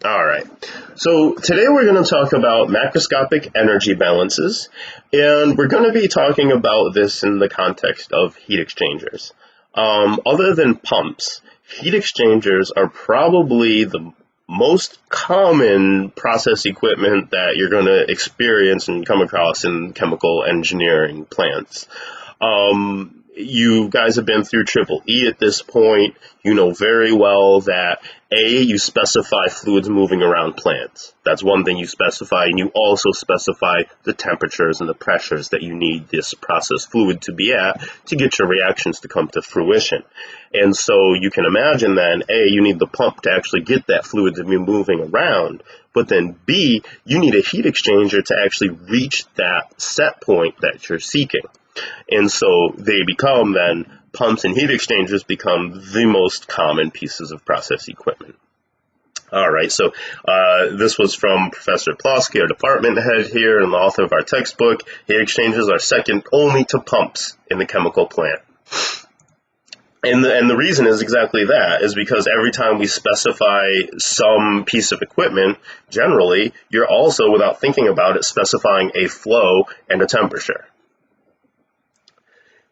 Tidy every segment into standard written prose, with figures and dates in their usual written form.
All right. So today we're going to talk about macroscopic energy balances, and we're going to be talking about this in the context of heat exchangers. Other than pumps, heat exchangers are probably the most common process equipment that you're going to experience and come across in chemical engineering plants. You guys have been through Triple E at this point. You know very well that you specify fluids moving around plants. That's one thing you specify, and you also specify the temperatures and the pressures that you need this process fluid to be at to get your reactions to come to fruition. And so you can imagine then, you need the pump to actually get that fluid to be moving around, but then B, you need a heat exchanger to actually reach that set point that you're seeking. And so they become then, pumps and heat exchangers become the most common pieces of process equipment. All right, so this was from Professor Plosky, our department head here and the author of our textbook. Heat exchangers are second only to pumps in the chemical plant. And the reason is exactly that, is because every time we specify some piece of equipment, generally, you're also, without thinking about it, specifying a flow and a temperature.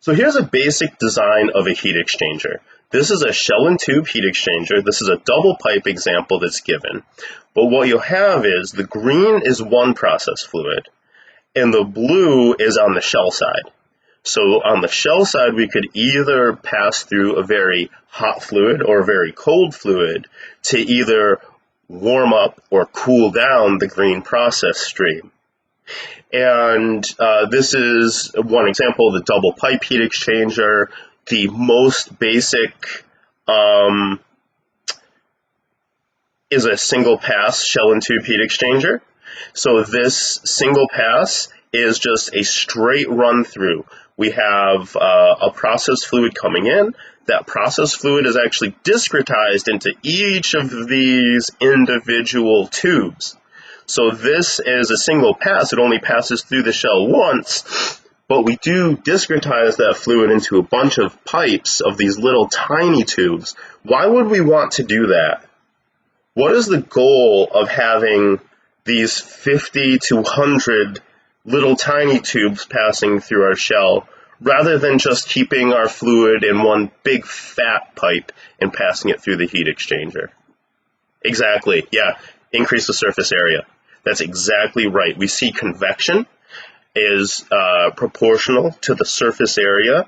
So here's a basic design of a heat exchanger. This is a shell and tube heat exchanger. This is a double pipe example that's given. But what you'll have is the green is one process fluid, and the blue is on the shell side. So on the shell side, we could either pass through a very hot fluid or a very cold fluid to either warm up or cool down the green process stream. And this is one example of the double pipe heat exchanger. The most basic is a single pass shell and tube heat exchanger. So this single pass is just a straight run through. We have a process fluid coming in. That process fluid is actually discretized into each of these individual tubes. So this is a single pass. It only passes through the shell once, but we do discretize that fluid into a bunch of pipes of these little tiny tubes. Why would we want to do that? What is the goal of having these 50 to 100 little tiny tubes passing through our shell, rather than just keeping our fluid in one big fat pipe and passing it through the heat exchanger? Exactly, yeah, increase the surface area. That's exactly right. We see convection is proportional to the surface area,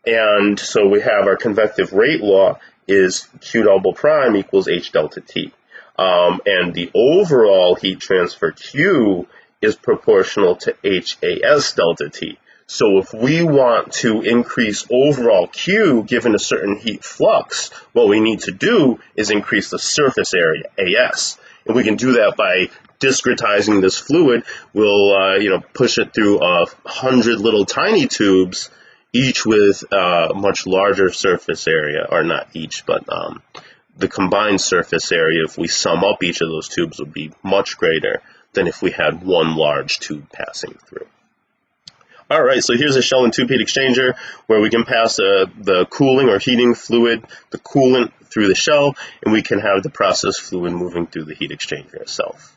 and so we have our convective rate law is Q double prime equals H delta T. And the overall heat transfer Q is proportional to HAS delta T. So if we want to increase overall Q given a certain heat flux, what we need to do is increase the surface area, AS. And we can do that by discretizing this fluid. We'll push it through 100 little tiny tubes, each with much larger surface area, or not each, but the combined surface area, if we sum up each of those tubes, would be much greater than if we had one large tube passing through. All right, so here's a shell and tube heat exchanger where we can pass the cooling or heating fluid, the coolant, through the shell, and we can have the process fluid moving through the heat exchanger itself.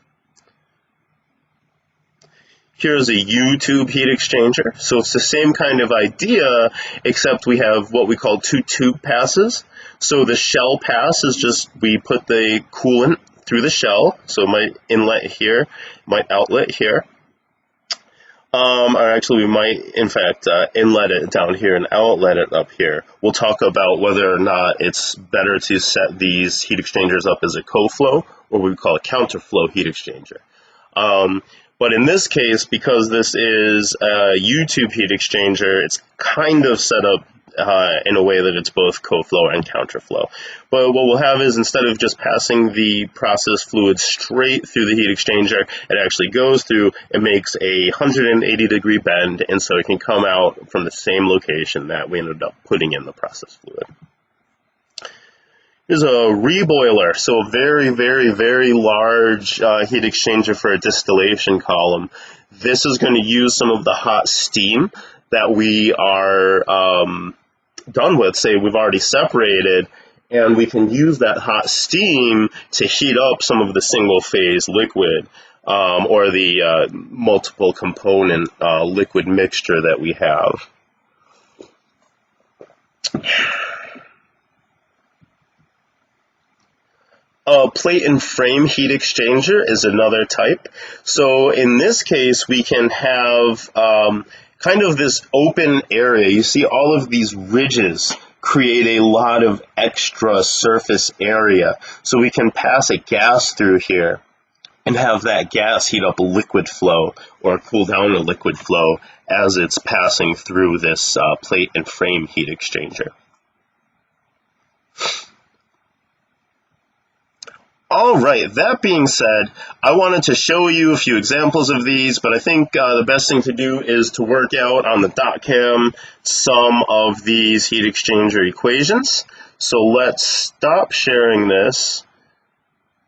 Here's a U-tube heat exchanger. So it's the same kind of idea, except we have what we call two tube passes. So the shell pass is just, we put the coolant through the shell, so my inlet here, my outlet here. Or actually, we might, in fact, inlet it down here and outlet it up here. We'll talk about whether or not it's better to set these heat exchangers up as a co-flow, or what we call a counterflow heat exchanger. But in this case, because this is a U-tube heat exchanger, it's kind of set up in a way that it's both co-flow and counterflow. But what we'll have is, instead of just passing the process fluid straight through the heat exchanger, it actually goes through and makes a 180-degree bend, and so it can come out from the same location that we ended up putting in the process fluid. Here's a reboiler, so a very, very, very large heat exchanger for a distillation column. This is going to use some of the hot steam that we are done with, say we've already separated, and we can use that hot steam to heat up some of the single-phase liquid or the multiple component liquid mixture that we have. A plate and frame heat exchanger is another type. So in this case, we can have kind of this open area. You see all of these ridges create a lot of extra surface area. So we can pass a gas through here and have that gas heat up a liquid flow or cool down a liquid flow as it's passing through this plate and frame heat exchanger. All right, that being said, I wanted to show you a few examples of these, but I think the best thing to do is to work out on the .cam some of these heat exchanger equations. So let's stop sharing this